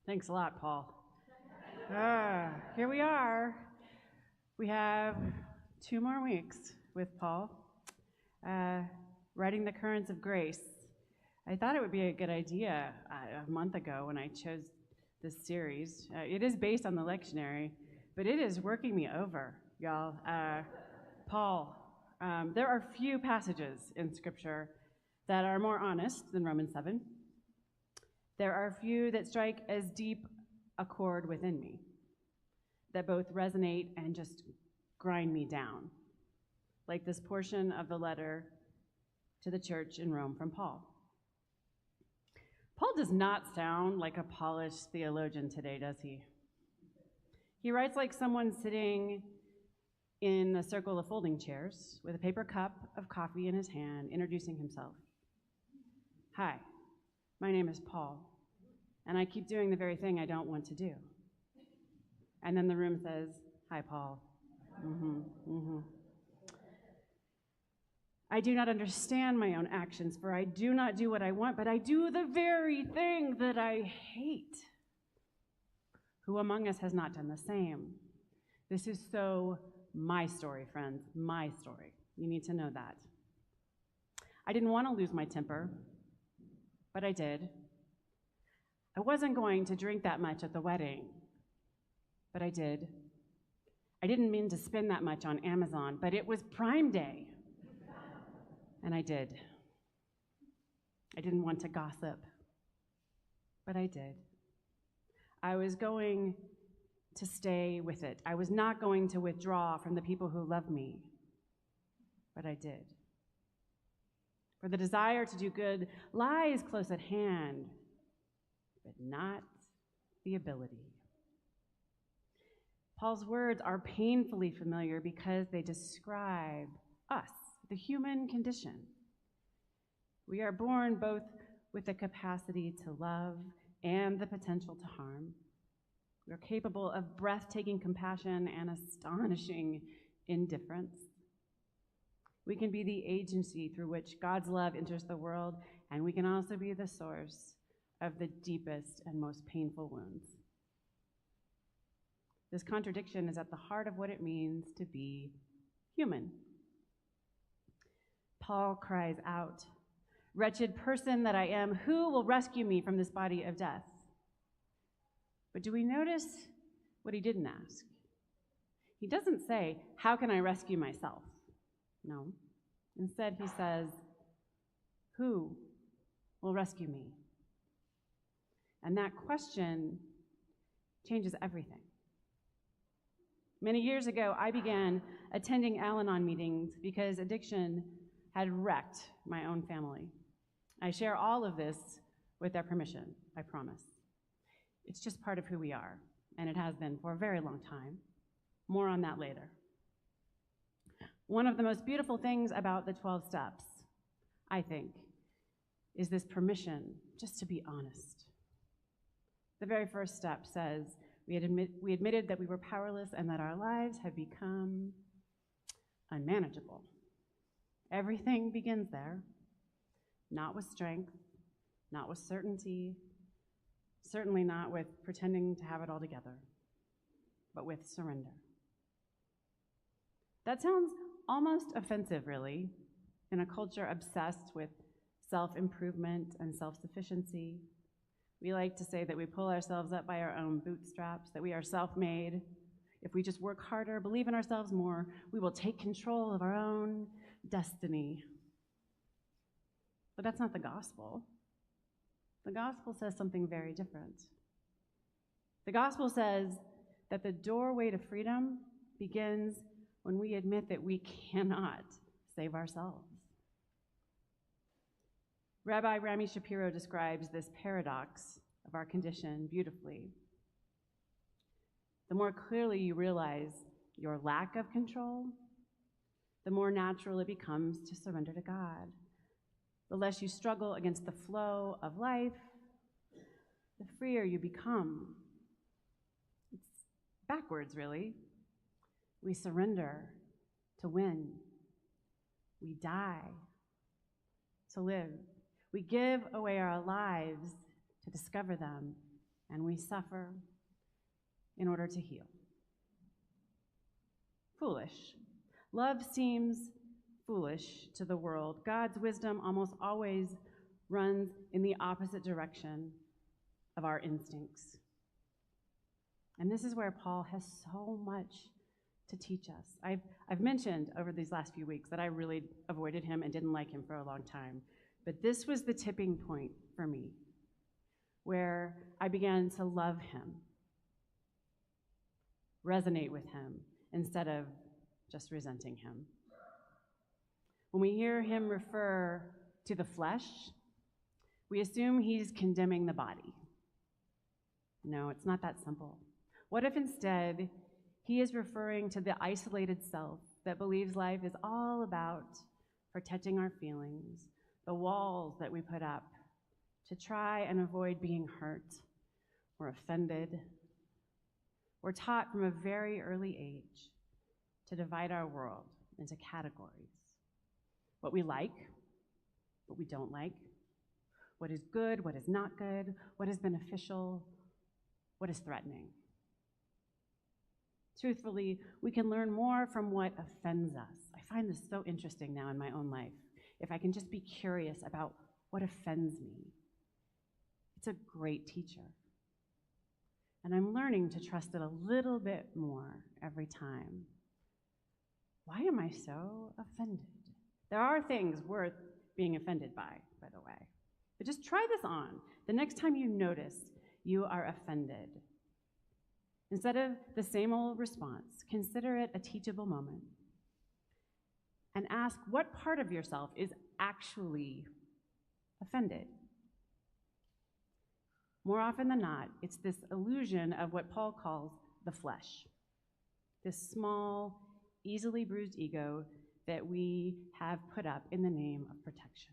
Thanks a lot, Paul. Here we are. We have 2 more weeks with Paul, writing the currents of grace. I thought it would be a good idea a month ago when I chose this series. It is based on the lectionary, but it is working me over, y'all. Paul, there are few passages in Scripture that are more honest than Romans 7. There are few that strike as deep a chord within me, that both resonate and just grind me down, like this portion of the letter to the church in Rome from Paul. Paul does not sound like a polished theologian today, does he? He writes like someone sitting in a circle of folding chairs with a paper cup of coffee in his hand, introducing himself. Hi, my name is Paul, and I keep doing the very thing I don't want to do. And then the room says, hi, Paul. I do not understand my own actions, for I do not do what I want, but I do the very thing that I hate. Who among us has not done the same? This is so my story, friends, my story. You need to know that. I didn't want to lose my temper, but I did. I wasn't going to drink that much at the wedding, but I did. I didn't mean to spend that much on Amazon, but it was Prime Day, and I did. I didn't want to gossip, but I did. I was going to stay with it. I was not going to withdraw from the people who love me, but I did. For the desire to do good lies close at hand, but not the ability. Paul's words are painfully familiar because they describe us, the human condition. We are born both with the capacity to love and the potential to harm. We are capable of breathtaking compassion and astonishing indifference. We can be the agency through which God's love enters the world, and we can also be the source of the deepest and most painful wounds. This contradiction is at the heart of what it means to be human. Paul cries out, "Wretched person that I am, who will rescue me from this body of death?" But do we notice what he didn't ask? He doesn't say, "How can I rescue myself?" No. Instead, he says, "Who will rescue me?" And that question changes everything. Many years ago, I began attending Al-Anon meetings because addiction had wrecked my own family. I share all of this with their permission, I promise. It's just part of who we are, and it has been for a very long time. More on that later. One of the most beautiful things about the 12 steps, I think, is this permission just to be honest. The very first step says we admitted that we were powerless and that our lives had become unmanageable. Everything begins there, not with strength, not with certainty, certainly not with pretending to have it all together, but with surrender. That sounds almost offensive, really, in a culture obsessed with self-improvement and self-sufficiency. We like to say that we pull ourselves up by our own bootstraps, that we are self-made. If we just work harder, believe in ourselves more, we will take control of our own destiny. But that's not the gospel. The gospel says something very different. The gospel says that the doorway to freedom begins when we admit that we cannot save ourselves. Rabbi Rami Shapiro describes this paradox of our condition beautifully. The more clearly you realize your lack of control, the more natural it becomes to surrender to God. The less you struggle against the flow of life, the freer you become. It's backwards, really. We surrender to win. We die to live. We give away our lives to discover them and we suffer in order to heal. Foolish. Love seems foolish to the world. God's wisdom almost always runs in the opposite direction of our instincts. And this is where Paul has so much to teach us. I've mentioned over these last few weeks that I really avoided him and didn't like him for a long time. But this was the tipping point for me, where I began to love him, resonate with him, instead of just resenting him. When we hear him refer to the flesh, we assume he's condemning the body. No, it's not that simple. What if instead he is referring to the isolated self that believes life is all about protecting our feelings, the walls that we put up to try and avoid being hurt or offended? We're taught from a very early age to divide our world into categories. What we like, what we don't like, what is good, what is not good, what is beneficial, what is threatening. Truthfully, we can learn more from what offends us. I find this so interesting now in my own life. If I can just be curious about what offends me, it's a great teacher. And I'm learning to trust it a little bit more every time. Why am I so offended? There are things worth being offended by the way. But just try this on. The next time you notice you are offended, instead of the same old response, consider it a teachable moment and ask what part of yourself is actually offended. More often than not, it's this illusion of what Paul calls the flesh, this small, easily bruised ego that we have put up in the name of protection.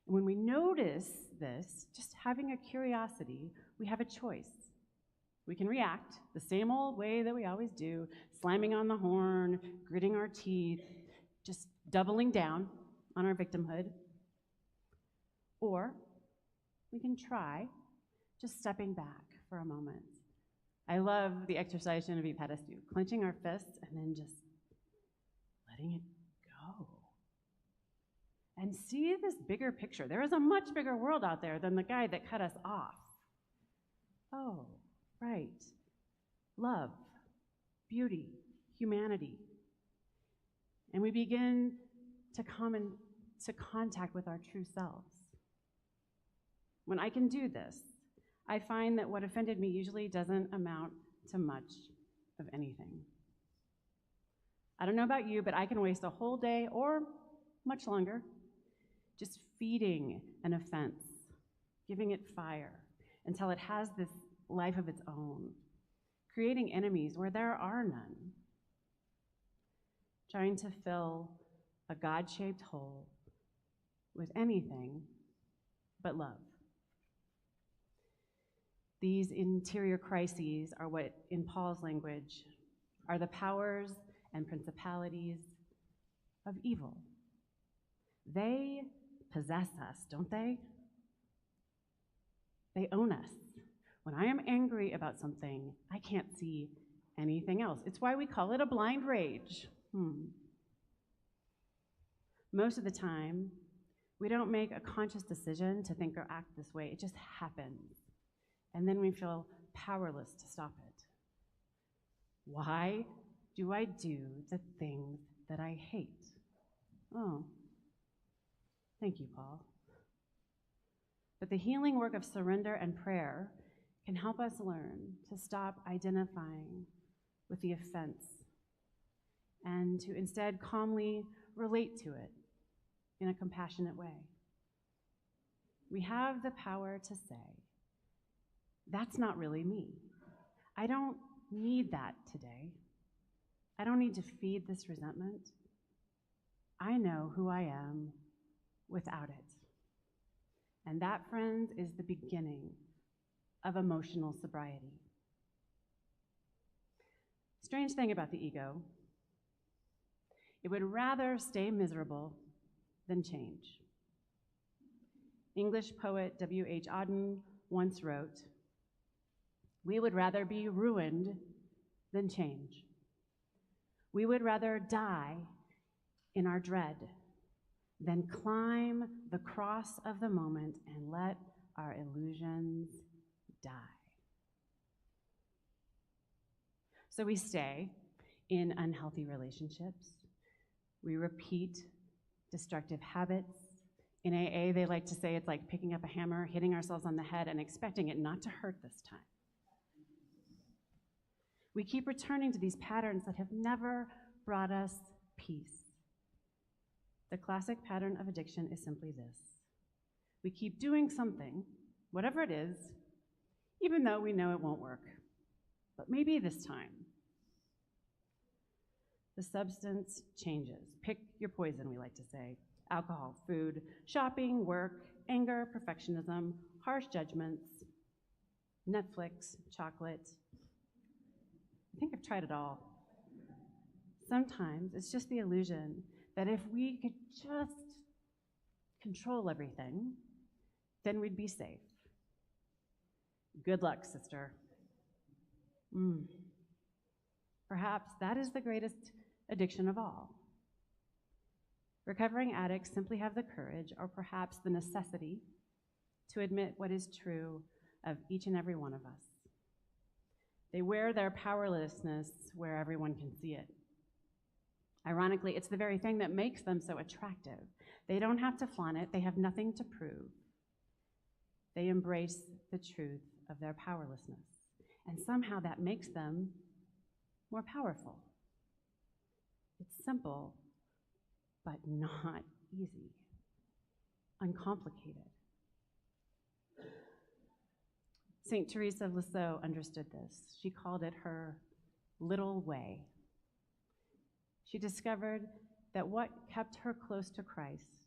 When we notice this, just having a curiosity, we have a choice. We can react the same old way that we always do, slamming on the horn, gritting our teeth, just doubling down on our victimhood. Or we can try just stepping back for a moment. I love the exercise Genevieve had us do, clenching our fists and then just letting it go. And see this bigger picture. There is a much bigger world out there than the guy that cut us off. Oh, right. Love, beauty, humanity. And we begin to come into contact with our true selves. When I can do this, I find that what offended me usually doesn't amount to much of anything. I don't know about you, but I can waste a whole day or much longer just feeding an offense, giving it fire until it has this life of its own, creating enemies where there are none, trying to fill a God-shaped hole with anything but love. These interior crises are what, in Paul's language, are the powers and principalities of evil. They possess us, don't they? They own us. When I am angry about something, I can't see anything else. It's why we call it a blind rage. Most of the time, we don't make a conscious decision to think or act this way. It just happens. And then we feel powerless to stop it. Why do I do the things that I hate? Oh, thank you, Paul. But the healing work of surrender and prayer can help us learn to stop identifying with the offense and to instead calmly relate to it in a compassionate way. We have the power to say, that's not really me. I don't need that today. I don't need to feed this resentment. I know who I am without it. And that, friends, is the beginning of emotional sobriety. Strange thing about the ego, it would rather stay miserable than change. English poet W.H. Auden once wrote, "We would rather be ruined than change. We would rather die in our dread than climb the cross of the moment and let our illusions die." So we stay in unhealthy relationships. We repeat destructive habits. In AA, they like to say it's like picking up a hammer, hitting ourselves on the head, and expecting it not to hurt this time. We keep returning to these patterns that have never brought us peace. The classic pattern of addiction is simply this: we keep doing something, whatever it is, even though we know it won't work. But maybe this time. The substance changes. Pick your poison, we like to say. Alcohol, food, shopping, work, anger, perfectionism, harsh judgments, Netflix, chocolate. I think I've tried it all. Sometimes it's just the illusion that if we could just control everything, then we'd be safe. Good luck, sister. Perhaps that is the greatest addiction of all. Recovering addicts simply have the courage, or perhaps the necessity, to admit what is true of each and every one of us. They wear their powerlessness where everyone can see it. Ironically, it's the very thing that makes them so attractive. They don't have to flaunt it. They have nothing to prove. They embrace the truth of their powerlessness. And somehow that makes them more powerful. It's simple, but not easy, uncomplicated. St. Teresa of Lisieux understood this. She called it her little way. She discovered that what kept her close to Christ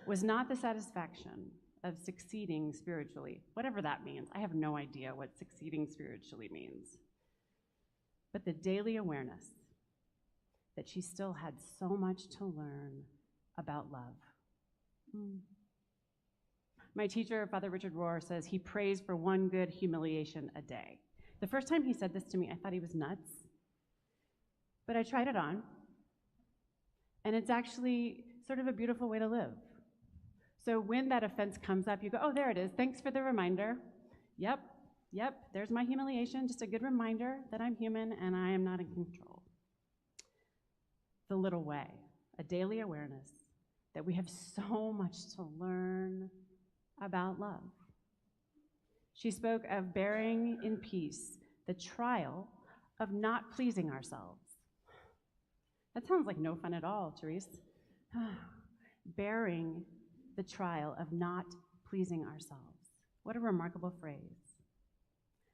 was not the satisfaction of succeeding spiritually, whatever that means. I have no idea what succeeding spiritually means. But the daily awareness that she still had so much to learn about love. My teacher, Father Richard Rohr, says he prays for one good humiliation a day. The first time he said this to me, I thought he was nuts. But I tried it on. And it's actually sort of a beautiful way to live. So when that offense comes up, you go, oh, there it is. Thanks for the reminder. Yep, there's my humiliation. Just a good reminder that I'm human and I am not in control. The little way, a daily awareness that we have so much to learn about love. She spoke of bearing in peace the trial of not pleasing ourselves. That sounds like no fun at all, Therese. Bearing the trial of not pleasing ourselves. What a remarkable phrase.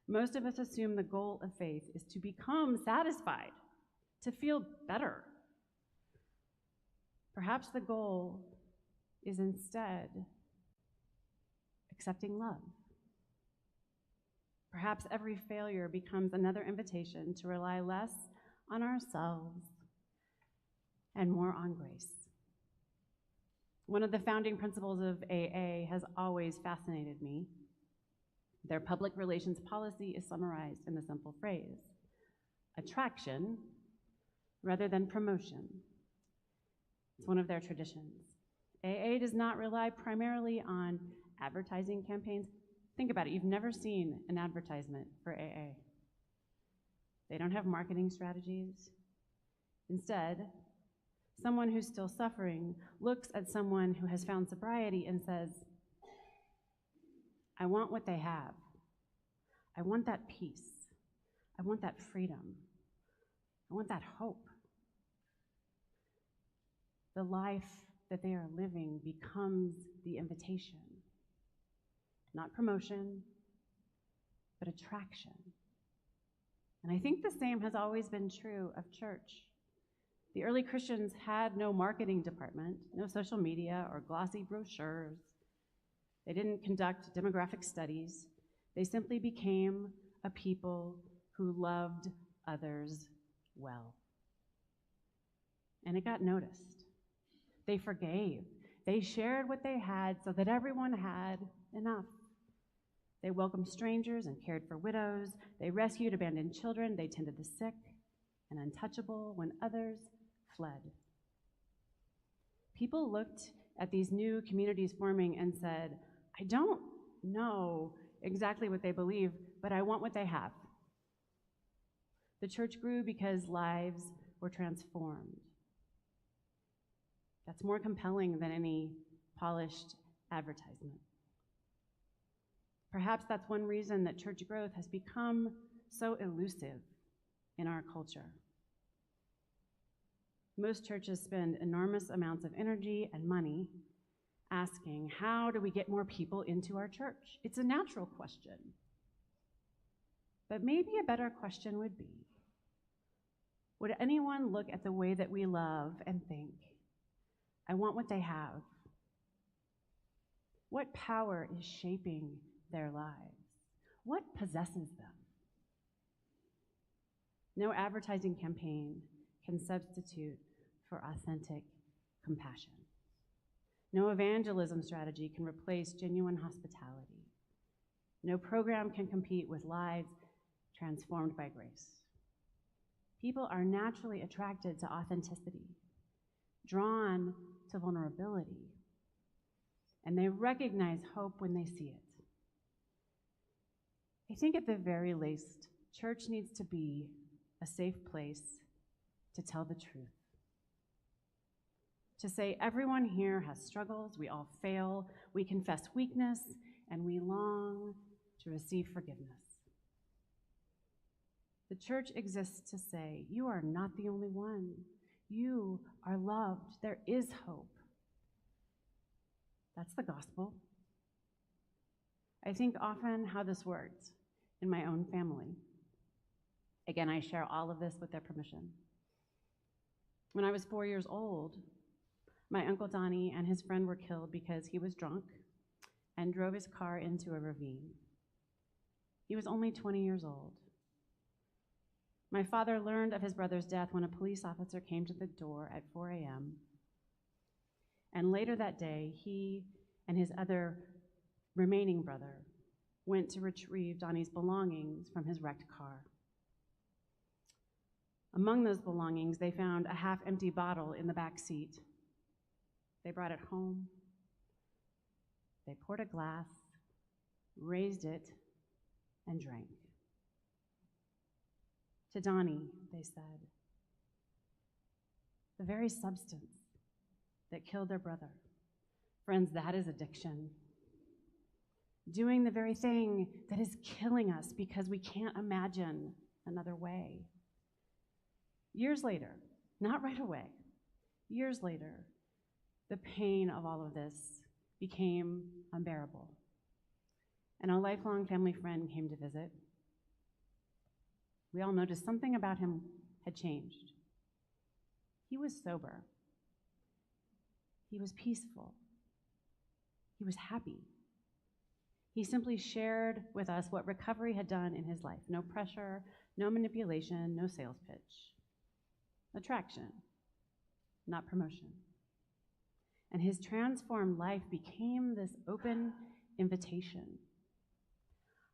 Most of us assume the goal of faith is to become satisfied, to feel better. Perhaps the goal is instead accepting love. Perhaps every failure becomes another invitation to rely less on ourselves and more on grace. One of the founding principles of AA has always fascinated me. Their public relations policy is summarized in the simple phrase: attraction rather than promotion. It's one of their traditions. AA does not rely primarily on advertising campaigns. Think about it, you've never seen an advertisement for AA. They don't have marketing strategies. Instead, someone who's still suffering looks at someone who has found sobriety and says, I want what they have. I want that peace. I want that freedom. I want that hope. The life that they are living becomes the invitation. Not promotion, but attraction. And I think the same has always been true of church. The early Christians had no marketing department, no social media or glossy brochures. They didn't conduct demographic studies. They simply became a people who loved others well. And it got noticed. They forgave. They shared what they had so that everyone had enough. They welcomed strangers and cared for widows. They rescued abandoned children. They tended the sick and untouchable when others fled. People looked at these new communities forming and said, I don't know exactly what they believe, but I want what they have. The church grew because lives were transformed. That's more compelling than any polished advertisement. Perhaps that's one reason that church growth has become so elusive in our culture. Most churches spend enormous amounts of energy and money asking, how do we get more people into our church? It's a natural question. But maybe a better question would be, would anyone look at the way that we love and think, I want what they have? What power is shaping their lives? What possesses them? No advertising campaign can substitute for authentic compassion. No evangelism strategy can replace genuine hospitality. No program can compete with lives transformed by grace. People are naturally attracted to authenticity, drawn to vulnerability, and they recognize hope when they see it. I think at the very least, church needs to be a safe place to tell the truth. To say everyone here has struggles, we all fail, we confess weakness, and we long to receive forgiveness. The church exists to say, you are not the only one. You are loved. There is hope. That's the gospel. I think often how this worked in my own family. Again, I share all of this with their permission. When I was 4 years old, my Uncle Donnie and his friend were killed because he was drunk and drove his car into a ravine. He was only 20 years old. My father learned of his brother's death when a police officer came to the door at 4 a.m. And later that day, he and his other remaining brother went to retrieve Donnie's belongings from his wrecked car. Among those belongings, they found a half-empty bottle in the back seat. They brought it home. They poured a glass, raised it, and drank. To Donnie, they said, the very substance that killed their brother. Friends, that is addiction. Doing the very thing that is killing us because we can't imagine another way. Years later, not right away, years later, the pain of all of this became unbearable. And a lifelong family friend came to visit. We all noticed something about him had changed. He was sober. He was peaceful. He was happy. He simply shared with us what recovery had done in his life. No pressure, no manipulation, no sales pitch. Attraction, not promotion. And his transformed life became this open invitation.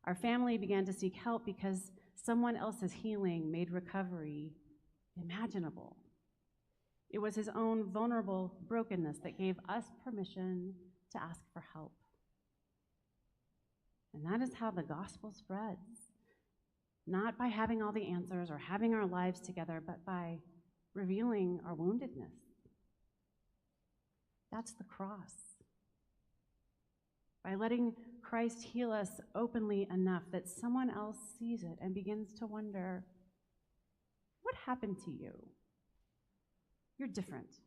Our family began to seek help because someone else's healing made recovery imaginable. It was his own vulnerable brokenness that gave us permission to ask for help. And that is how the gospel spreads. Not by having all the answers or having our lives together, but by revealing our woundedness. That's the cross. By letting Christ heal us openly enough that someone else sees it and begins to wonder, what happened to you? You're different.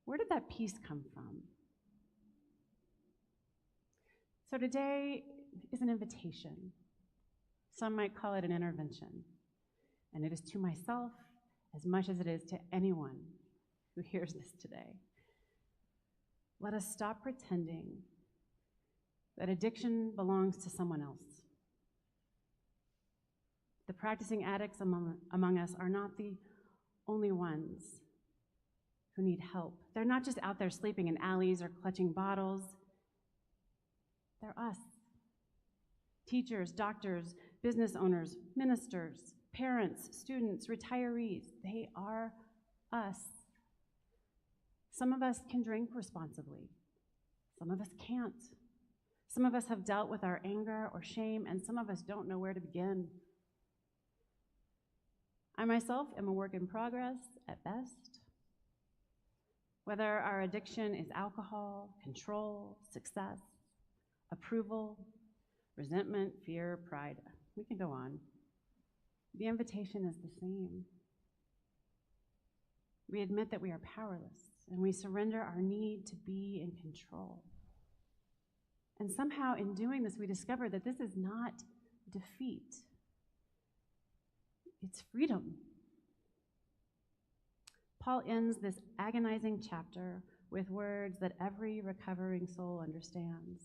Where did that peace come from? So today is an invitation. Some might call it an intervention. And it is to myself as much as it is to anyone who hears this today. Let us stop pretending that addiction belongs to someone else. The practicing addicts among us are not the only ones who need help. They're not just out there sleeping in alleys or clutching bottles. They're us. Teachers, doctors, business owners, ministers, parents, students, retirees, they are us. Some of us can drink responsibly. Some of us can't. Some of us have dealt with our anger or shame, and some of us don't know where to begin. I myself am a work in progress at best. Whether our addiction is alcohol, control, success, approval, resentment, fear, pride, we can go on. The invitation is the same. We admit that we are powerless, and we surrender our need to be in control. And somehow in doing this, we discover that this is not defeat. It's freedom. Paul ends this agonizing chapter with words that every recovering soul understands.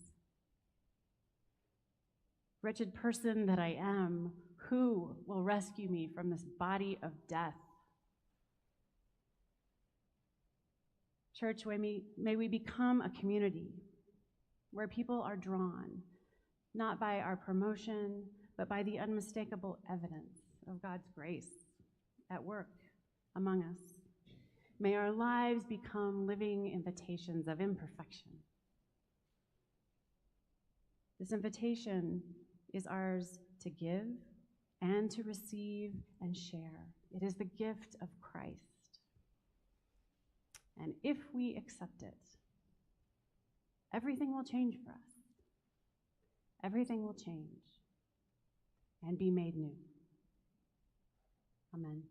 Wretched person that I am, who will rescue me from this body of death? Church, may we become a community where people are drawn, not by our promotion, but by the unmistakable evidence of God's grace at work among us. May our lives become living invitations of imperfection. This invitation is ours to give and to receive and share. It is the gift of Christ. And if we accept it, everything will change for us. Everything will change and be made new. Amen.